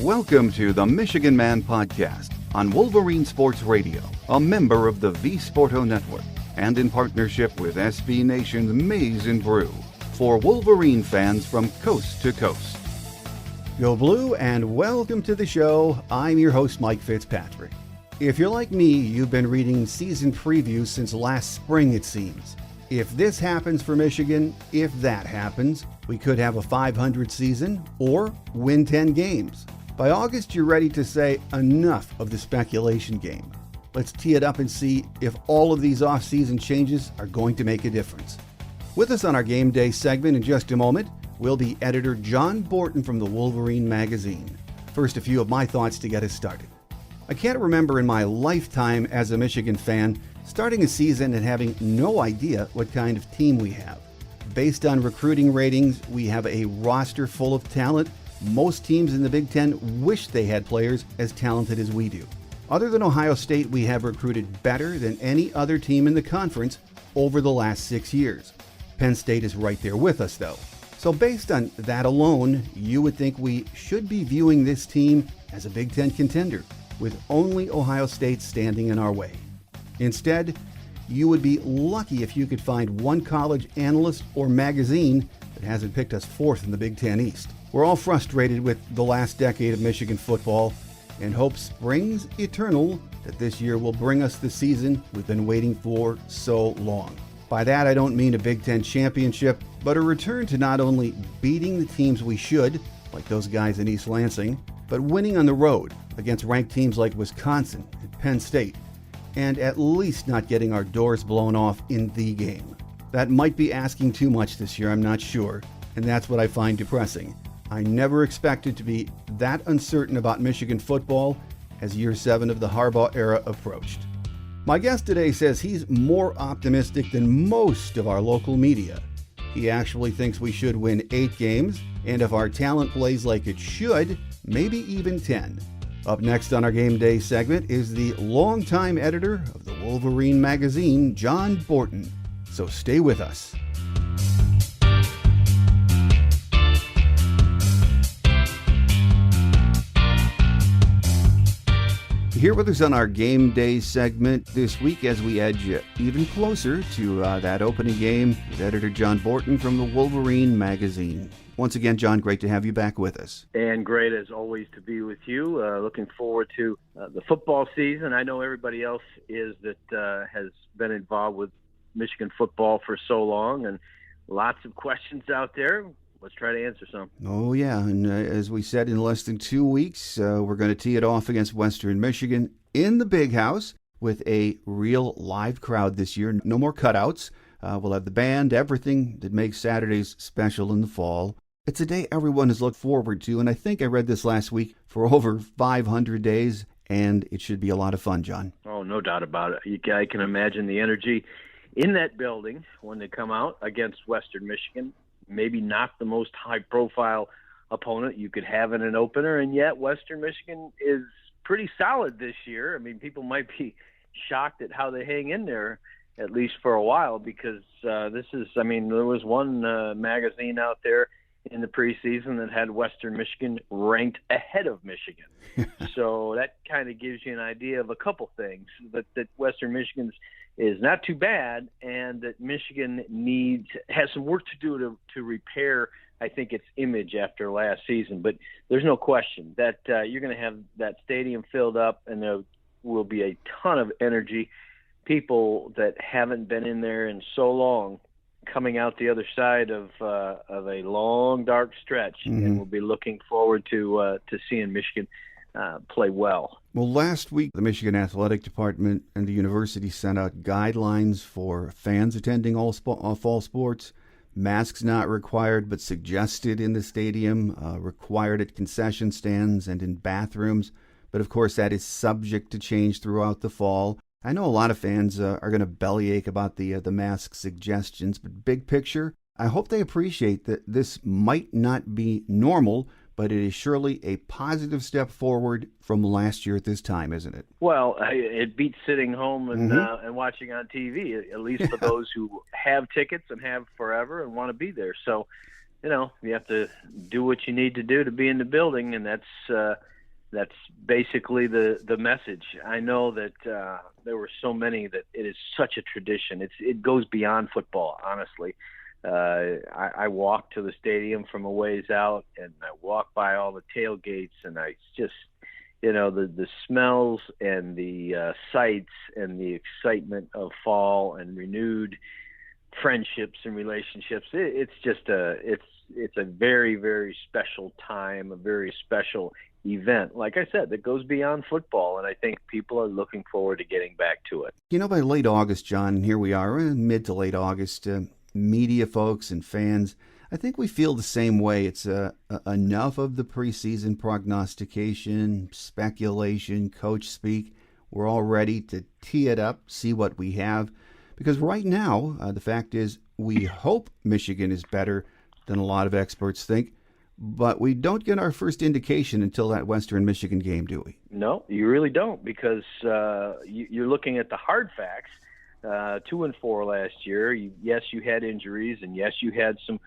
Welcome to the Michigan Man Podcast on Wolverine Sports Radio, a member of the V-Sporto Network, and in partnership with SB Nation's Maize and Brew, for Wolverine fans from coast to coast. Go Blue, and welcome to the show. I'm your host, Mike Fitzpatrick. If you're like me, you've been reading season previews since last spring, it seems. If this happens for Michigan, if that happens, we could have a 500 season or win 10 games. By August, you're ready to say enough of the speculation game. Let's tee it up and see if all of these off-season changes are going to make a difference. With us on our Game Day segment in just a moment will be editor John Borton from the Wolverine Magazine. First, a few of my thoughts to get us started. I can't remember in my lifetime as a Michigan fan starting a season and having no idea what kind of team we have. Based on recruiting ratings, we have a roster full of talent. Most teams in the Big Ten wish they had players as talented as we do. Other than Ohio State, we have recruited better than any other team in the conference over the last 6 years. Penn State is right there with us, though. So based on that alone, you would think we should be viewing this team as a Big Ten contender, with only Ohio State standing in our way. Instead, you would be lucky if you could find one college analyst or magazine that hasn't picked us fourth in the Big Ten East. We're all frustrated with the last decade of Michigan football and hope springs eternal that this year will bring us the season we've been waiting for so long. By that, I don't mean a Big Ten championship, but a return to not only beating the teams we should, like those guys in East Lansing, but winning on the road against ranked teams like Wisconsin and Penn State, and at least not getting our doors blown off in the game. That might be asking too much this year, I'm not sure, and that's what I find depressing. I never expected to be that uncertain about Michigan football as year 7 of the Harbaugh era approached. My guest today says he's more optimistic than most of our local media. He actually thinks we should win 8 games, and if our talent plays like it should, maybe even 10. Up next on our Game Day segment is the longtime editor of the Wolverine Magazine, John Borton. So stay with us. Here with us on our Game Day segment this week as we edge even closer to that opening game with editor John Borton from the Wolverine Magazine. Once again, John, great to have you back with us. And great, as always, to be with you. Looking forward to the football season. I know everybody else that has been involved with Michigan football for so long, and lots of questions out there. Let's try to answer some. Oh, yeah. And as we said, in less than 2 weeks, we're going to tee it off against Western Michigan in the Big House with a real live crowd this year. No more cutouts. We'll have the band, everything that makes Saturdays special in the fall. It's a day everyone has looked forward to, and I think I read this last week, for over 500 days, and it should be a lot of fun, John. Oh, no doubt about it. I can imagine the energy in that building when they come out against Western Michigan. Maybe not the most high-profile opponent you could have in an opener, and yet Western Michigan is pretty solid this year. I mean, people might be shocked at how they hang in there, at least for a while, because there was one magazine out there in the preseason that had Western Michigan ranked ahead of Michigan. So that kind of gives you an idea of a couple things, that Western Michigan's is not too bad, and that Michigan has some work to do to repair, I think, its image after last season. But there's no question that you're going to have that stadium filled up, and there will be a ton of energy. People that haven't been in there in so long coming out the other side of a long, dark stretch, and we'll be looking forward to seeing Michigan play well. Well, last week, the Michigan Athletic Department and the university sent out guidelines for fans attending all fall sports. Masks not required, but suggested in the stadium, required at concession stands and in bathrooms. But of course, that is subject to change throughout the fall. I know a lot of fans are going to bellyache about the mask suggestions, but big picture, I hope they appreciate that this might not be normal, but it is surely a positive step forward from last year at this time, isn't it? Well, it beats sitting home and watching on TV, at least for those who have tickets and have forever and want to be there. So, you have to do what you need to do to be in the building, and that's That's basically the message. I know that there were so many that it is such a tradition. It goes beyond football, honestly. I walk to the stadium from a ways out, and I walk by all the tailgates, and I just, the smells and the sights and the excitement of fall and renewed friendships and relationships. It's just it's a very, very special time, a very special event, like I said, that goes beyond football, and I think people are looking forward to getting back to it. By late August, John, and here we are, mid to late August, media folks and fans, I think we feel the same way. It's enough of the preseason prognostication, speculation, coach speak. We're all ready to tee it up, see what we have, because right now, the fact is, we hope Michigan is better than a lot of experts think, but we don't get our first indication until that Western Michigan game, do we? No, you really don't, because you're looking at the hard facts. 2-4 last year. Yes, you had injuries, and yes, you had some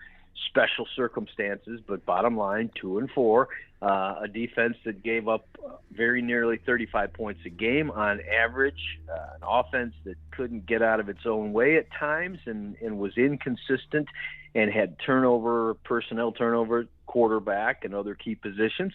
special circumstances, but bottom line, 2-4, a defense that gave up very nearly 35 points a game on average, an offense that couldn't get out of its own way at times and was inconsistent and had personnel turnover, quarterback and other key positions.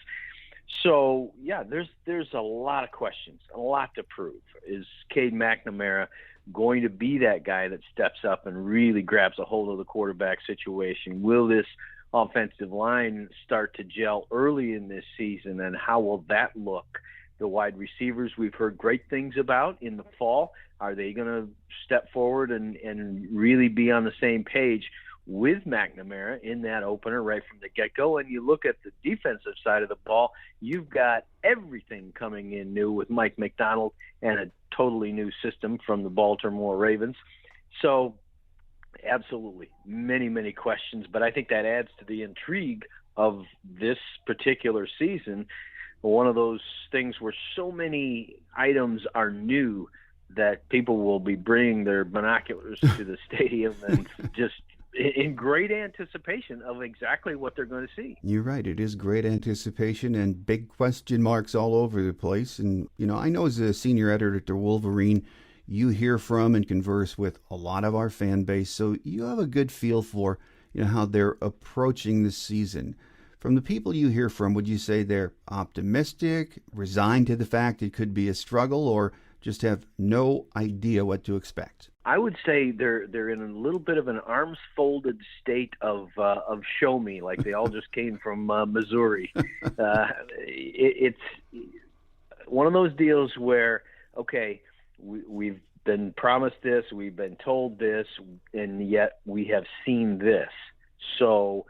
So, yeah, there's a lot of questions, a lot to prove. Is Cade McNamara going to be that guy that steps up and really grabs a hold of the quarterback situation? Will this offensive line start to gel early in this season, and how will that look? The wide receivers we've heard great things about in the fall. Are they going to step forward and really be on the same page with McNamara in that opener right from the get-go? And you look at the defensive side of the ball, you've got everything coming in new with Mike McDonald and a totally new system from the Baltimore Ravens. So absolutely, many, many questions, but I think that adds to the intrigue of this particular season. One of those things where so many items are new that people will be bringing their binoculars to the stadium and just in great anticipation of exactly what they're going to see. You're right. It is great anticipation and big question marks all over the place. And, I know as a senior editor at Wolverine, you hear from and converse with a lot of our fan base. So you have a good feel for, how they're approaching the season. From the people you hear from, would you say they're optimistic, resigned to the fact it could be a struggle, or just have no idea what to expect? I would say they're in a little bit of an arms folded state of show me, like they all just came from Missouri. It's one of those deals where, okay, we've been promised this, we've been told this, and yet we have seen this. So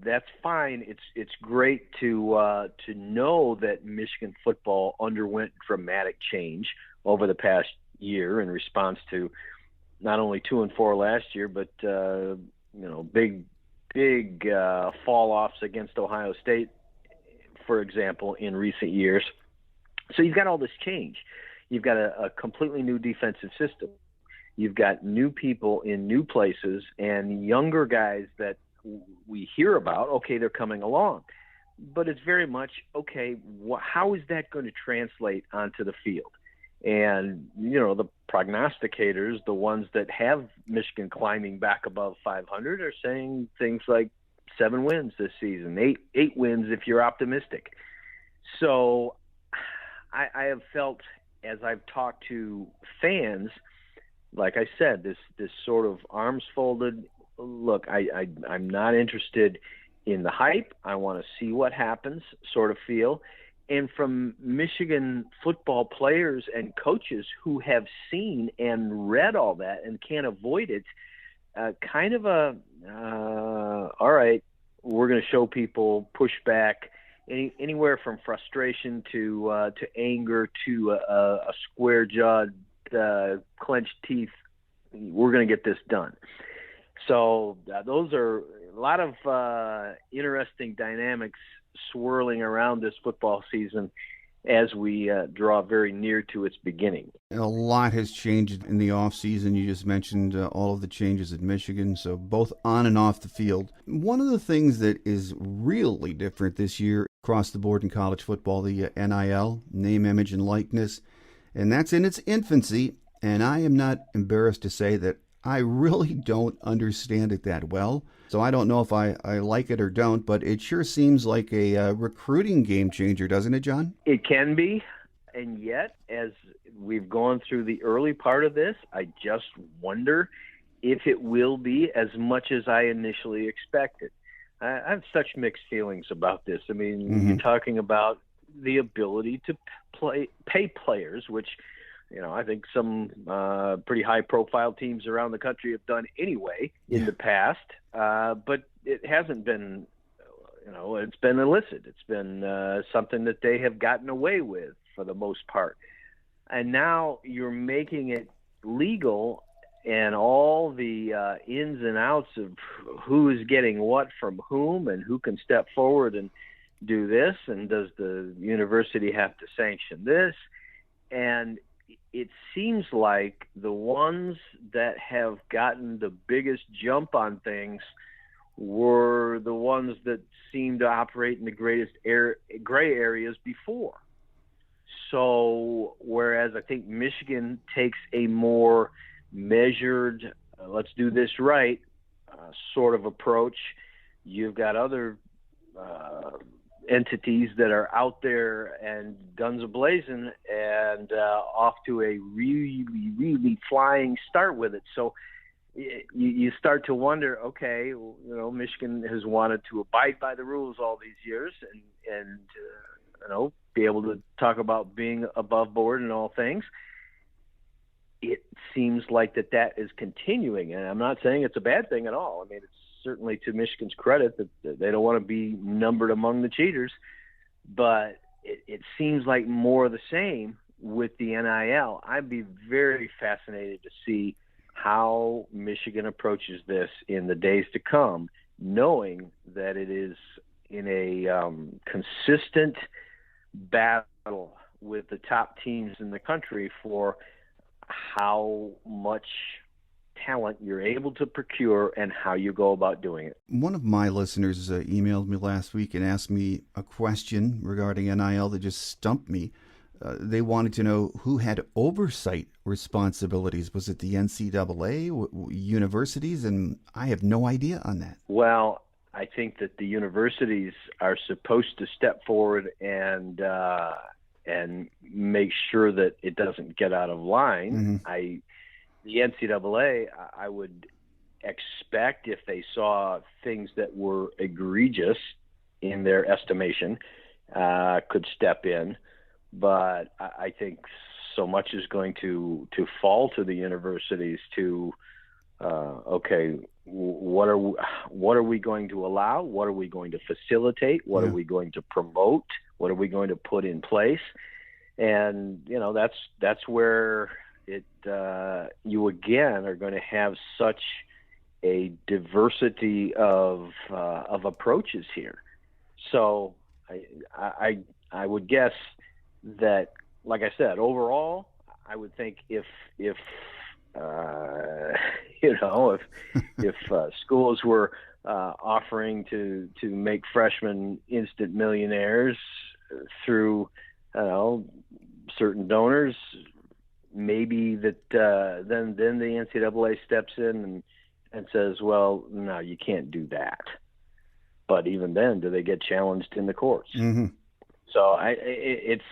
that's fine. It's great to know that Michigan football underwent dramatic change over the past year in response to not only 2-4 last year, but big fall offs against Ohio State, for example, in recent years. So you've got all this change. You've got a completely new defensive system. You've got new people in new places and younger guys that we hear about. Okay, they're coming along, but it's very much, okay, how is that going to translate onto the field? And, the prognosticators, the ones that have Michigan climbing back above 500, are saying things like 7 wins this season, 8 wins if you're optimistic. So I have felt, as I've talked to fans, like I said, this sort of arms folded, look, I'm not interested in the hype. I want to see what happens sort of feel. And from Michigan football players and coaches who have seen and read all that and can't avoid it, kind of all right, we're going to show people pushback, anywhere from frustration to anger to a square-jawed, clenched teeth. We're going to get this done. So those are a lot of interesting dynamics swirling around this football season as we draw very near to its beginning. A lot has changed in the offseason. You just mentioned all of the changes at Michigan, so both on and off the field. One of the things that is really different this year across the board in college football, the NIL, name, image, and likeness. And that's in its infancy. And I am not embarrassed to say that I really don't understand it that well. So I don't know if I like it or don't, but it sure seems like a recruiting game changer, doesn't it, John? It can be. And yet, as we've gone through the early part of this, I just wonder if it will be as much as I initially expected. I have such mixed feelings about this. I mean, You're talking about the ability to pay players, which, I think some pretty high-profile teams around the country have done anyway in the past. But it hasn't been, it's been illicit. It's been something that they have gotten away with for the most part. And now you're making it legal, and all the ins and outs of who is getting what from whom and who can step forward and do this, and does the university have to sanction this? And it seems like the ones that have gotten the biggest jump on things were the ones that seemed to operate in the greatest gray areas before. So whereas I think Michigan takes a more measured, let's do this right, sort of approach, you've got other entities that are out there and guns a-blazing and off to a really, really flying start with it. So you start to wonder, okay, Michigan has wanted to abide by the rules all these years and be able to talk about being above board in all things. It seems like that is continuing, and I'm not saying it's a bad thing at all. I mean, it's certainly to Michigan's credit that they don't want to be numbered among the cheaters, but it seems like more of the same with the NIL. I'd be very fascinated to see how Michigan approaches this in the days to come, knowing that it is in a consistent battle with the top teams in the country for how much talent you're able to procure and how you go about doing it. One of my listeners emailed me last week and asked me a question regarding NIL that just stumped me. They wanted to know who had oversight responsibilities. Was it the NCAA, universities? And I have no idea on that. Well, I think that the universities are supposed to step forward and make sure that it doesn't get out of line. Mm-hmm. The NCAA, I would expect, if they saw things that were egregious in their estimation, could step in. But I think so much is going to fall to the universities to, okay, what are we going to allow? What are we going to facilitate? What are we going to promote? What are we going to put in place? And that's where you again are going to have such a diversity of approaches here. So I would guess that, like I said, overall, I would think if schools were offering to make freshmen instant millionaires through certain donors, maybe that then the NCAA steps in and says, well, no, you can't do that. But even then, do they get challenged in the courts? Mm-hmm. So it's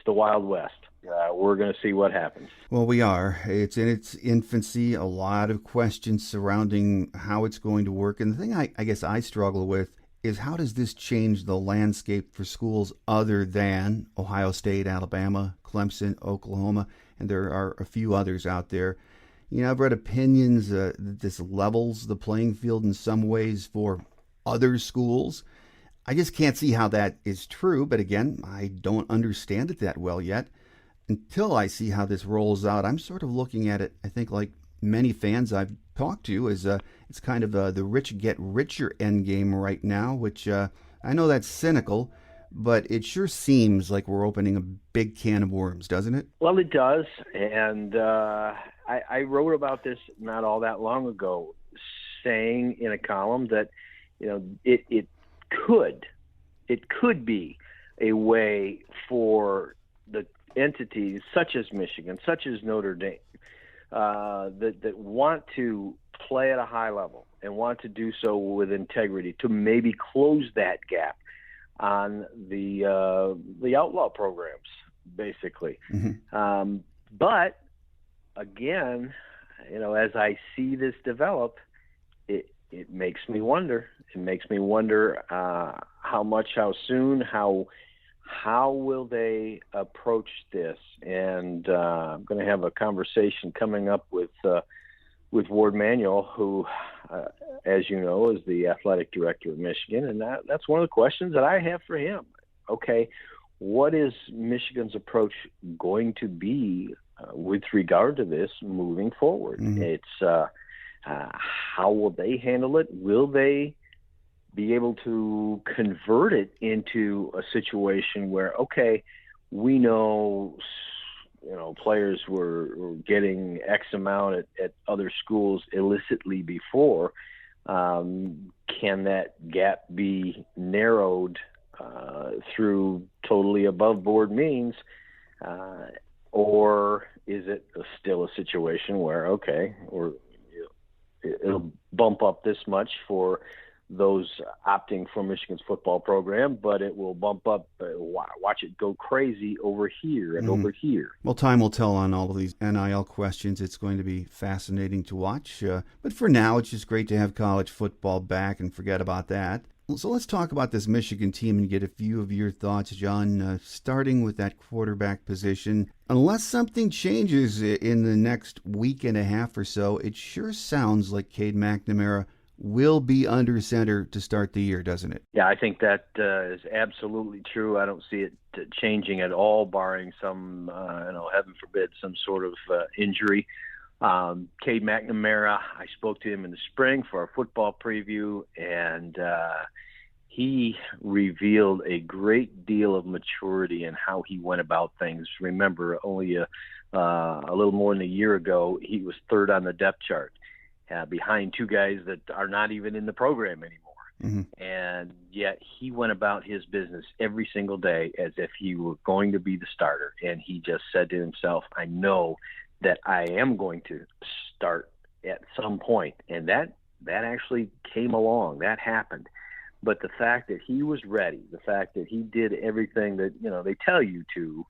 the Wild West. We're going to see what happens. Well, we are. It's in its infancy. A lot of questions surrounding how it's going to work. And the thing I guess I struggle with is, how does this change the landscape for schools other than Ohio State, Alabama, Clemson, Oklahoma, and there are a few others out there. I've read opinions that this levels the playing field in some ways for other schools. I just can't see how that is true, but again, I don't understand it that well yet. Until I see how this rolls out, I'm sort of looking at it, I think, like many fans I've talked to, is it's kind of the rich get richer end game right now, which I know that's cynical, but it sure seems like we're opening a big can of worms, doesn't it? Well, it does, and I wrote about this not all that long ago, saying in a column that it could it could be a way for the entities such as Michigan, such as Notre Dame, that want to play at a high level and want to do so with integrity to maybe close that gap on the outlaw programs, basically. Mm-hmm. But again, as I see this develop, it makes me wonder. It makes me wonder how much, how soon, how will they approach this? And I'm going to have a conversation coming up with Ward Manuel, who, as you know, is the athletic director of Michigan, and that's one of the questions that I have for him. Okay, what is Michigan's approach going to be with regard to this moving forward? Mm-hmm. It's how will they handle it? Will they be able to convert it into a situation where, okay, we know players were getting X amount at other schools illicitly before. Can that gap be narrowed through totally above board means? Or is it still a situation where, okay, it'll bump up this much for those opting for Michigan's football program, but it will bump up, watch it go crazy over here and over here. Well, time will tell on all of these NIL questions. It's going to be fascinating to watch. But for now, it's just great to have college football back and forget about that. So let's talk about this Michigan team and get a few of your thoughts, John, starting with that quarterback position. Unless something changes in the next week and a half or so, it sure sounds like Cade McNamara will be under center to start the year, doesn't it? Yeah, I think that is absolutely true. I don't see it changing at all, barring some, heaven forbid, some sort of injury. Cade McNamara, I spoke to him in the spring for our football preview, and he revealed a great deal of maturity in how he went about things. Remember, only a little more than a year ago, he was third on the depth chart, behind two guys that are not even in the program anymore. Mm-hmm. And yet he went about his business every single day as if he were going to be the starter. And he just said to himself, I know that I am going to start at some point. And that actually came along. That happened. But the fact that he was ready, the fact that he did everything that, they tell you to,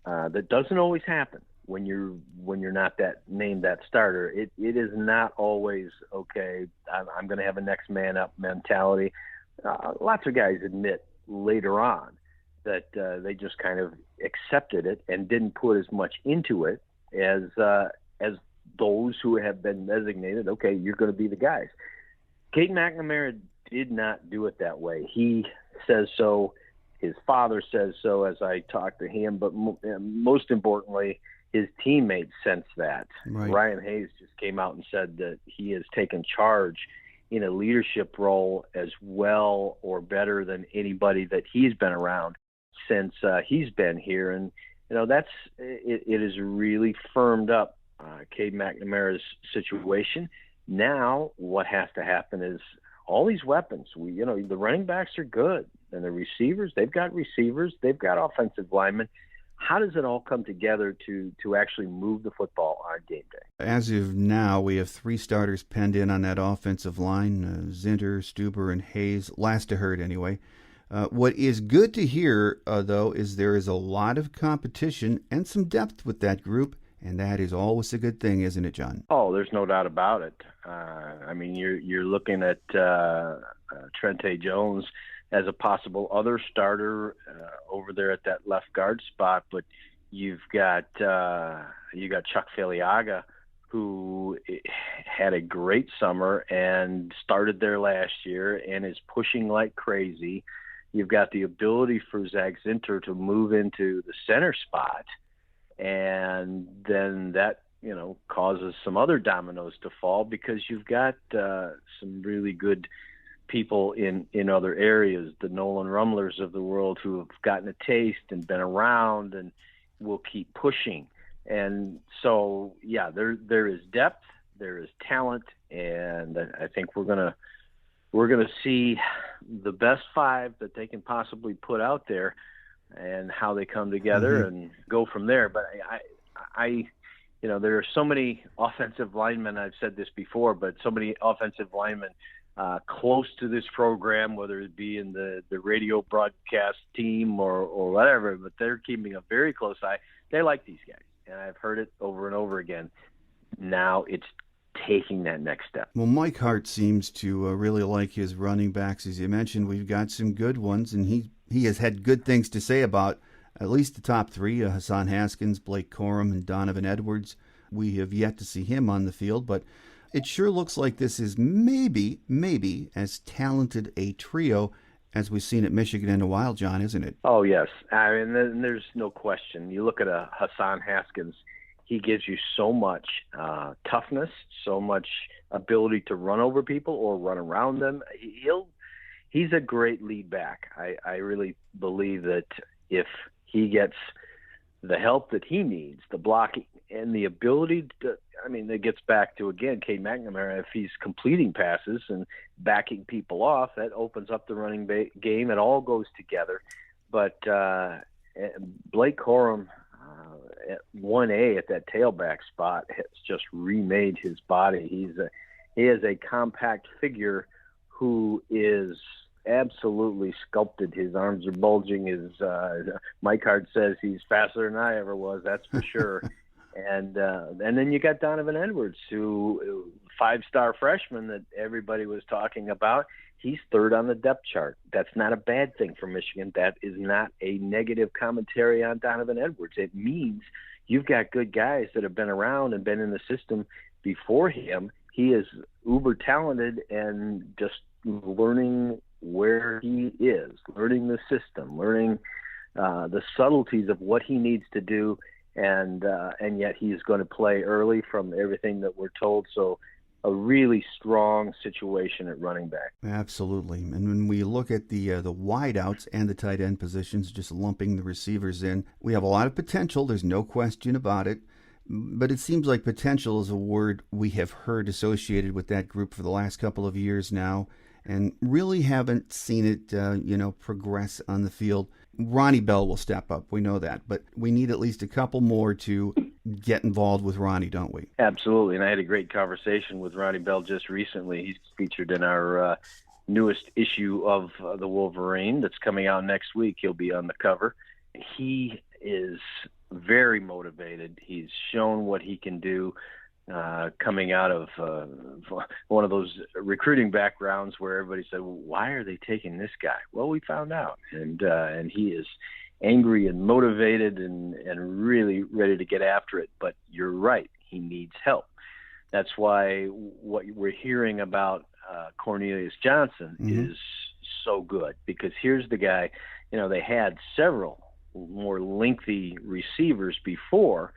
that doesn't always happen when you're not named that starter. It is not always, okay, I'm going to have a next man up mentality. Lots of guys admit later on that they just kind of accepted it and didn't put as much into it as those who have been designated, okay, you're going to be the guys. Cade McNamara did not do it that way. He says so. His father says so as I talk to him, but most importantly, his teammates sense that. Right. Ryan Hayes just came out and said that he has taken charge in a leadership role as well or better than anybody that he's been around since he's been here. And, it has really firmed up Cade McNamara's situation. Now what has to happen is all these weapons, the running backs are good, and the receivers, they've got offensive linemen. How does it all come together to actually move the football on game day? As of now, we have 3 starters penned in on that offensive line, Zinter, Stuber, and Hayes, last to hurt anyway. What is good to hear, though, is there is a lot of competition and some depth with that group, and that is always a good thing, isn't it, John? Oh, there's no doubt about it. You're looking at Trente Jones as a possible other starter over there at that left guard spot, but you've got Chuck Filiaga, who had a great summer and started there last year and is pushing like crazy. You've got the ability for Zach Zinter to move into the center spot, and then that causes some other dominoes to fall because you've got some really good people in other areas, the Nolan Rumlers of the world, who have gotten a taste and been around and will keep pushing. And so, yeah, there is depth, there is talent, and I think we're gonna see the best five that they can possibly put out there, and how they come together and go from there. But there are so many offensive linemen. I've said this before, but so many offensive linemen close to this program, whether it be in the radio broadcast team or whatever, but they're keeping a very close eye. They like these guys, and I've heard it over and over again. Now it's taking that next step. Well, Mike Hart seems to really like his running backs. As you mentioned, we've got some good ones, and he has had good things to say about at least the top three, Hassan Haskins, Blake Corum, and Donovan Edwards. We have yet to see him on the field, but it sure looks like this is maybe as talented a trio as we've seen at Michigan in a while, John, isn't it? Oh, yes. I mean, there's no question. You look at a Hassan Haskins, he gives you so much toughness, so much ability to run over people or run around them. He's a great lead back. I really believe that if he gets the help that he needs, the blocking and the ability to, it gets back to, again, Cade McNamara, if he's completing passes and backing people off, that opens up the running game. It all goes together. But Blake Corum, at 1A at that tailback spot, has just remade his body. He is a compact figure who is absolutely sculpted. His arms are bulging. Mike Hart says he's faster than I ever was. That's for sure. And then you got Donovan Edwards, who 5-star freshman that everybody was talking about. He's third on the depth chart. That's not a bad thing for Michigan. That is not a negative commentary on Donovan Edwards. It means you've got good guys that have been around and been in the system before him. He is uber talented and just learning where he is, learning the system, learning the subtleties of what he needs to do, and yet he's going to play early from everything that we're told. So a really strong situation at running back. Absolutely. And when we look at the wideouts and the tight end positions, just lumping the receivers in, we have a lot of potential. There's no question about it. But it seems like potential is a word we have heard associated with that group for the last couple of years now, and really haven't seen it, progress on the field. Ronnie Bell will step up. We know that. But we need at least a couple more to get involved with Ronnie, don't we? Absolutely. And I had a great conversation with Ronnie Bell just recently. He's featured in our newest issue of the Wolverine that's coming out next week. He'll be on the cover. He is very motivated. He's shown what he can do. Coming out of one of those recruiting backgrounds where everybody said, well, why are they taking this guy? Well, we found out. And he is angry and motivated and really ready to get after it. But you're right. He needs help. That's why what we're hearing about Cornelius Johnson is so good, because here's the guy, they had several more lengthy receivers before,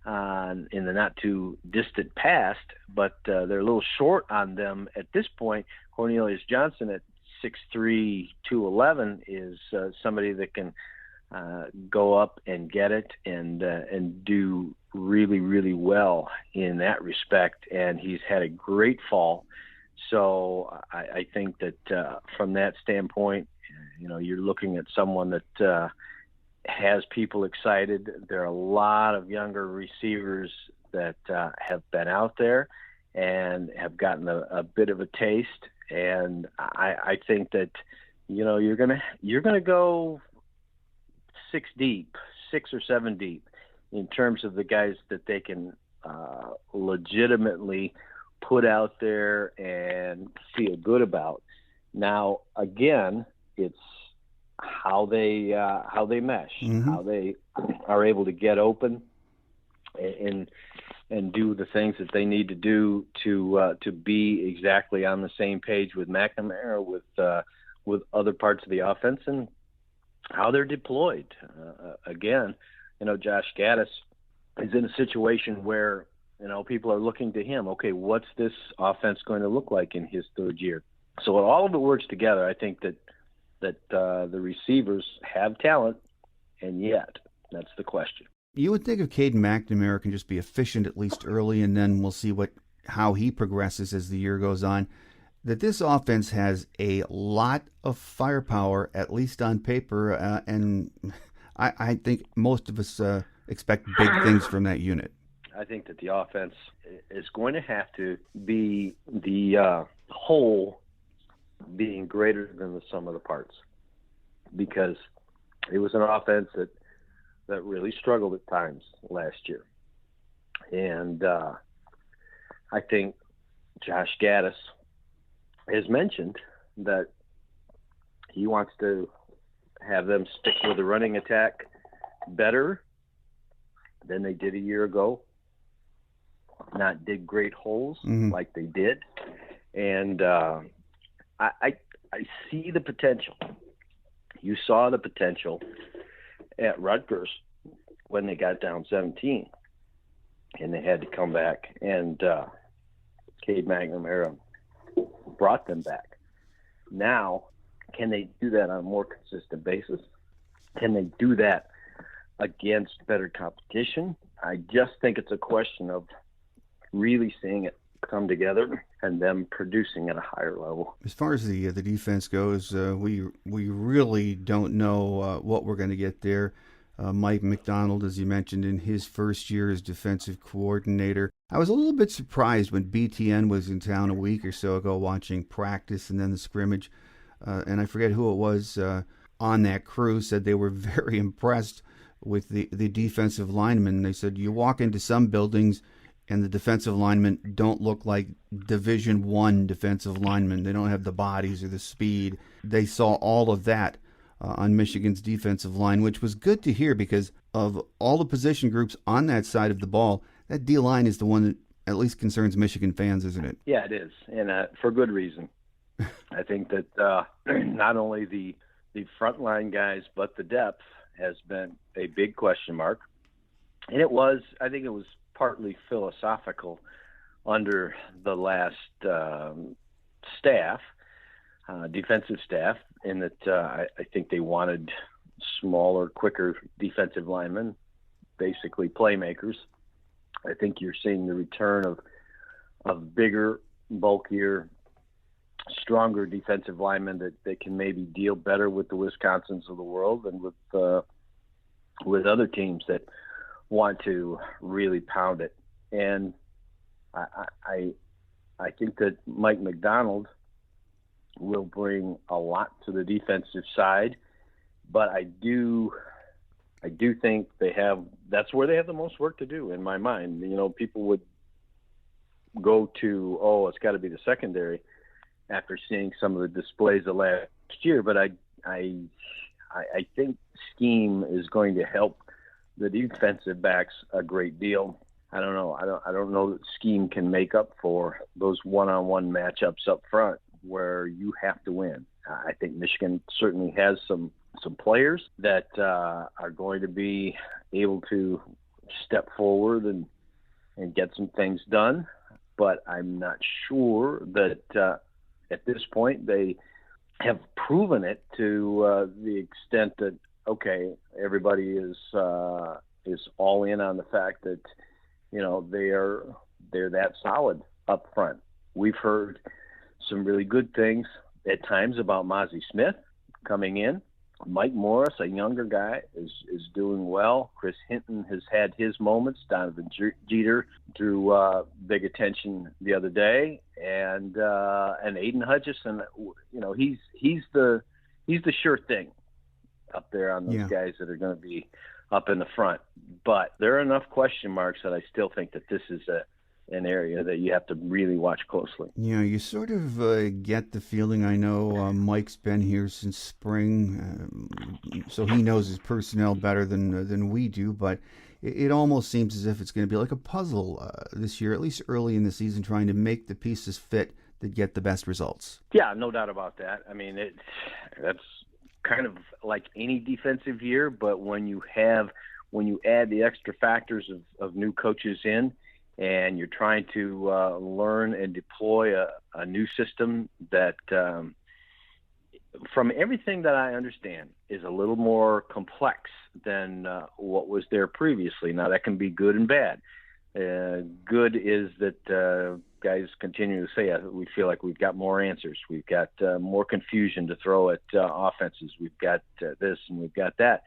in the not too distant past, but they're a little short on them at this point. Cornelius Johnson at 6'3", 211 is somebody that can go up and get it and do really, really well in that respect. And he's had a great fall. So I think that from that standpoint, you're looking at someone that has people excited. There are a lot of younger receivers that have been out there and have gotten a bit of a taste. And I think that, you're gonna go 6 or 7 deep in terms of the guys that they can legitimately put out there and feel good about. Now, again, it's how they mesh, how they are able to get open and do the things that they need to do to be exactly on the same page with McNamara, with other parts of the offense, and how they're deployed. Again, Josh Gaddis is in a situation where people are looking to him. Okay, what's this offense going to look like in his third year? So all of it works together. I think that the receivers have talent, and yet that's the question. You would think if Cade McNamara can just be efficient at least early, and then we'll see how he progresses as the year goes on. that this offense has a lot of firepower, at least on paper, and I think most of us expect big things from that unit. I think that the offense is going to have to be the whole being greater than the sum of the parts, because it was an offense that really struggled at times last year. And I think Josh Gaddis has mentioned that he wants to have them stick with the running attack better than they did a year ago, not dig great holes like they did. And I see the potential. You saw the potential at Rutgers when they got down 17 and they had to come back, and Cade McNamara brought them back. Now, can they do that on a more consistent basis? Can they do that against better competition? I just think it's a question of really seeing it come together and them producing at a higher level. As far as the defense goes, we really don't know what we're going to get there. Mike McDonald, as you mentioned, in his first year as defensive coordinator. I was a little bit surprised when BTN was in town a week or so ago watching practice and then the scrimmage. And I forget who it was on that crew said they were very impressed with the defensive linemen. They said you walk into some buildings and the defensive linemen don't look like Division I defensive linemen. They don't have the bodies or the speed. They saw all of that on Michigan's defensive line, which was good to hear because of all the position groups on that side of the ball. That D-line is the one that at least concerns Michigan fans, isn't it? Yeah, it is, and for good reason. I think that not only the frontline guys, but the depth has been a big question mark. And I think it was partly philosophical under the last defensive staff, in that I think they wanted smaller, quicker defensive linemen, basically playmakers. I think you're seeing the return of bigger, bulkier, stronger defensive linemen that can maybe deal better with the Wisconsins of the world and with other teams that want to really pound it. And I think that Mike McDonald will bring a lot to the defensive side, but I do think that's where they have the most work to do in my mind. You know, people would go to, it's got to be the secondary after seeing some of the displays of last year, but I think scheme is going to help the defensive backs a great deal. I don't know. I don't know that scheme can make up for those one-on-one matchups up front where you have to win. I think Michigan certainly has some players that are going to be able to step forward and get some things done, but I'm not sure that at this point they have proven it to the extent that, okay, everybody is all in on the fact that, you know, they're that solid up front. We've heard some really good things at times about Mozzie Smith coming in. Mike Morris, a younger guy, is doing well. Chris Hinton has had his moments. Donovan Jeter drew big attention the other day, and Aiden Hutchison. You know, he's the sure thing up there on those guys that are going to be up in the front. But there are enough question marks that I still think that this is an area that you have to really watch closely. Yeah, you sort of get the feeling, I know Mike's been here since spring, so he knows his personnel better than we do, but it almost seems as if it's going to be like a puzzle this year, at least early in the season, trying to make the pieces fit that get the best results. Yeah, no doubt about that. I mean, that's kind of like any defensive year, but when you add the extra factors of new coaches in, and you're trying to learn and deploy a new system that, from everything that I understand, is a little more complex than what was there previously. Now, that can be good and bad. Good is that guys continue to say, we feel like we've got more answers. We've got more confusion to throw at offenses. We've got this and we've got that.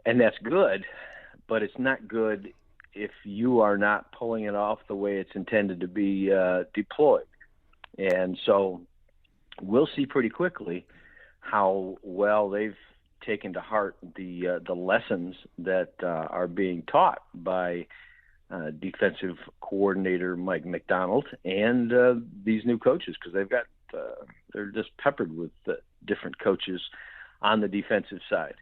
And that's good, but it's not good if you are not pulling it off the way it's intended to be deployed. And so we'll see pretty quickly how well they've taken to heart the lessons that are being taught by defensive coordinator Mike McDonald and these new coaches, because they're just peppered with different coaches on the defensive side.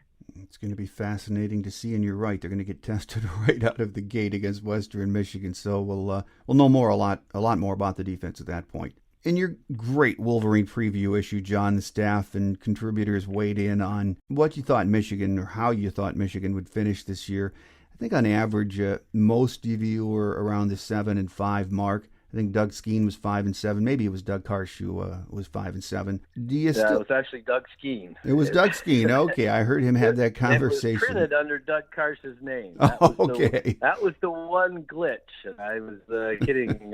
It's going to be fascinating to see, and you're right. They're going to get tested right out of the gate against Western Michigan. So we'll know a lot more about the defense at that point. In your great Wolverine preview issue, John, the staff and contributors weighed in on what you thought Michigan, or how you thought Michigan would finish this year. I think on average, most of you were around the 7-5 mark. I think Doug Skeen was 5-7. Maybe it was Doug Karsh who was 5-7. It was actually Doug Skeen. It was Doug Skeen. Okay, I heard him have that conversation. It was printed under Doug Karsh's name. That was the one glitch. I was kidding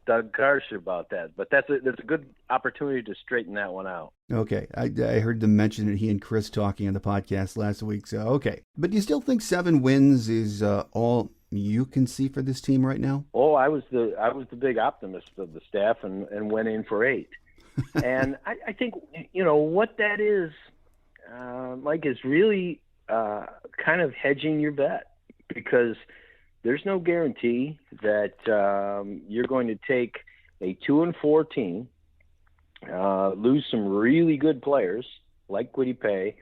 Doug Karsh about that, but that's a good opportunity to straighten that one out. Okay, I heard them mention it. He and Chris talking on the podcast last week. So okay, but do you still think 7 wins is all you can see for this team right now? Oh, I was the big optimist of the staff and went in for 8. And I think, what that is, Mike, is really kind of hedging your bet, because there's no guarantee that you're going to take a 2-4 team, lose some really good players like Kwity Paye,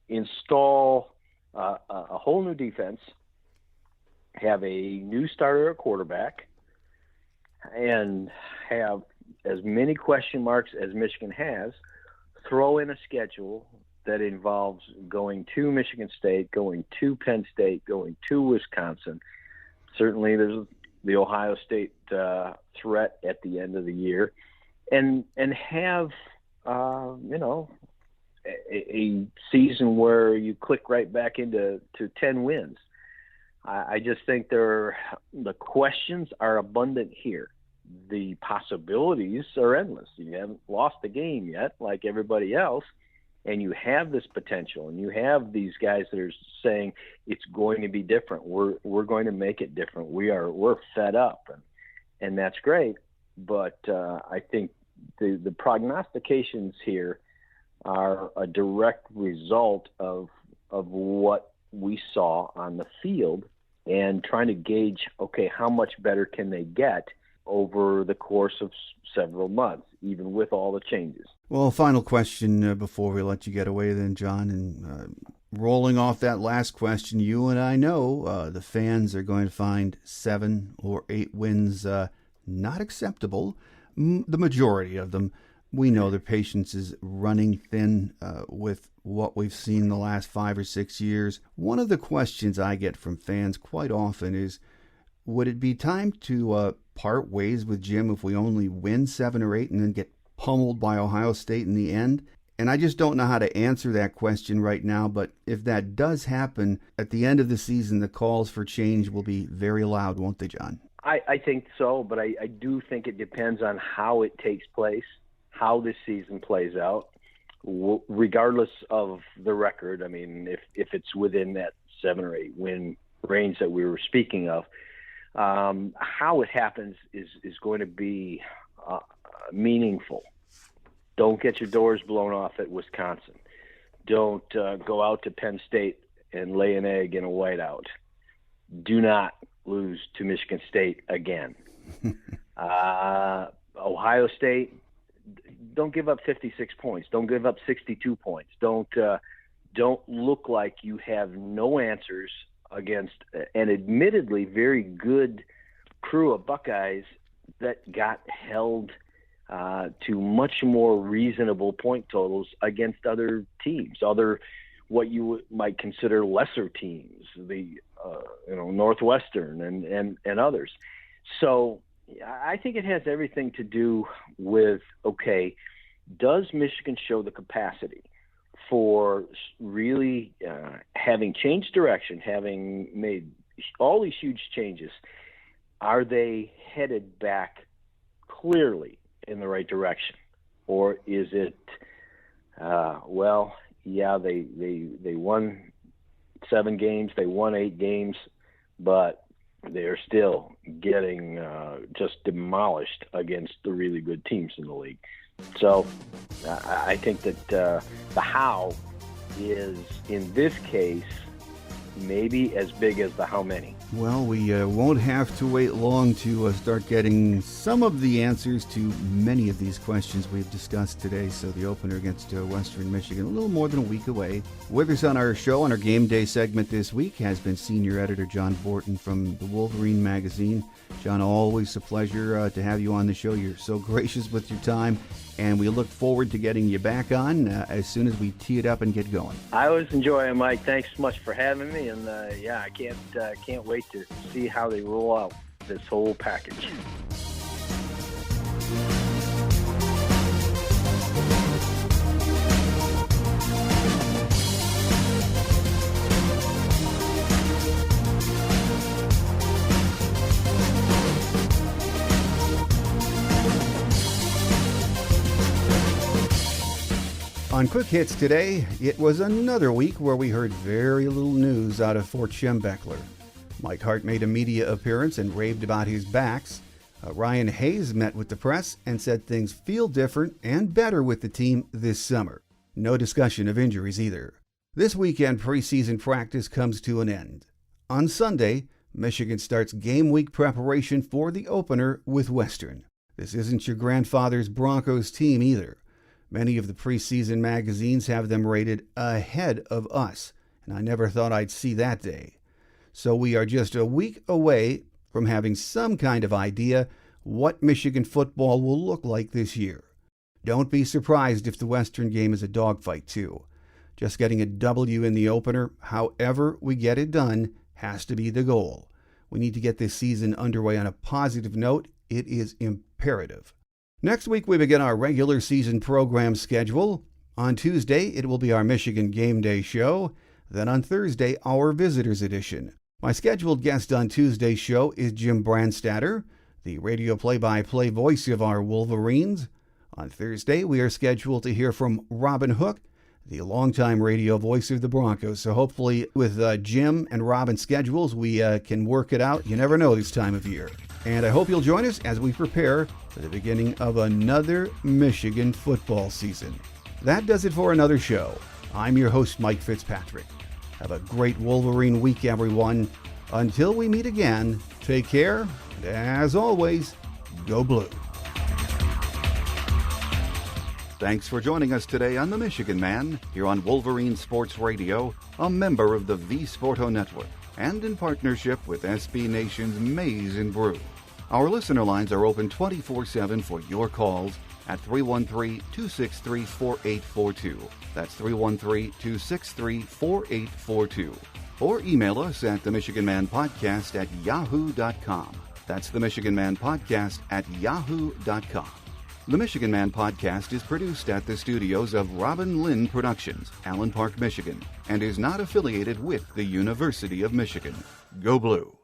install a whole new defense, have a new starter at quarterback, and have as many question marks as Michigan has, throw in a schedule that involves going to Michigan State, going to Penn State, going to Wisconsin. Certainly there's the Ohio State threat at the end of the year, and have, a season where you click right back into 10 wins. I just think the questions are abundant here. The possibilities are endless. You haven't lost the game yet, like everybody else, and you have this potential, and you have these guys that are saying it's going to be different. We're going to make it different. We're fed up, and that's great. But I think the prognostications here are a direct result of what we saw on the field, and trying to gauge, okay, how much better can they get over the course of several months, even with all the changes. Well, final question before we let you get away then, John, and rolling off that last question, you and I know the fans are going to find 7 or 8 wins not acceptable. The majority of them, we know their patience is running thin with what we've seen the last 5 or 6 years. One of the questions I get from fans quite often is, would it be time to part ways with Jim if we only win 7 or 8 and then get pummeled by Ohio State in the end? And I just don't know how to answer that question right now, but if that does happen, at the end of the season, the calls for change will be very loud, won't they, John? I think so, but I do think it depends on how it takes place, how this season plays out, regardless of the record. I mean, if it's within that 7 or 8 win range that we were speaking of, how it happens is going to be meaningful. Don't get your doors blown off at Wisconsin. Don't go out to Penn State and lay an egg in a whiteout. Do not lose to Michigan State again. Ohio State, don't give up 56 points. Don't give up 62 points. Don't look like you have no answers against an admittedly very good crew of Buckeyes that got held to much more reasonable point totals against other teams, what you might consider lesser teams, the Northwestern and others. So I think it has everything to do with, okay, does Michigan show the capacity for really having changed direction, having made all these huge changes, are they headed back clearly in the right direction? Or is it, they won 7 games, they won 8 games, but they're still getting just demolished against the really good teams in the league. So I think that the how is, in this case, maybe as big as the how many. Well, we won't have to wait long to start getting some of the answers to many of these questions we've discussed today. So the opener against Western Michigan, a little more than a week away. With us on our show, on our game day segment this week, has been senior editor John Borton from the Wolverine Magazine. John, always a pleasure to have you on the show. You're so gracious with your time, and we look forward to getting you back on as soon as we tee it up and get going. I always enjoy it, Mike. Thanks so much for having me, and I can't wait to see how they roll out this whole package. On Quick Hits today, it was another week where we heard very little news out of Fort Schembechler. Mike Hart made a media appearance and raved about his backs. Ryan Hayes met with the press and said things feel different and better with the team this summer. No discussion of injuries either. This weekend preseason practice comes to an end. On Sunday, Michigan starts game week preparation for the opener with Western. This isn't your grandfather's Broncos team either. Many of the preseason magazines have them rated ahead of us, and I never thought I'd see that day. So we are just a week away from having some kind of idea what Michigan football will look like this year. Don't be surprised if the Western game is a dogfight too. Just getting a W in the opener, however we get it done, has to be the goal. We need to get this season underway on a positive note. It is imperative. Next week, we begin our regular season program schedule. On Tuesday, it will be our Michigan Game Day show. Then on Thursday, our Visitors Edition. My scheduled guest on Tuesday's show is Jim Brandstatter, the radio play-by-play voice of our Wolverines. On Thursday, we are scheduled to hear from Robin Hook, the longtime radio voice of the Broncos. So hopefully with Jim and Robin's schedules, we can work it out. You never know this time of year. And I hope you'll join us as we prepare for the beginning of another Michigan football season. That does it for another show. I'm your host, Mike Fitzpatrick. Have a great Wolverine week, everyone. Until we meet again, take care, and as always, go blue. Thanks for joining us today on The Michigan Man, here on Wolverine Sports Radio, a member of the V Sporto Network, and in partnership with SB Nation's Maize and Brew. Our listener lines are open 24/7 for your calls at 313-263-4842. That's 313-263-4842. Or email us at themichiganmanpodcast@yahoo.com. That's themichiganmanpodcast@yahoo.com. The Michigan Man Podcast is produced at the studios of Robin Lynn Productions, Allen Park, Michigan, and is not affiliated with the University of Michigan. Go Blue!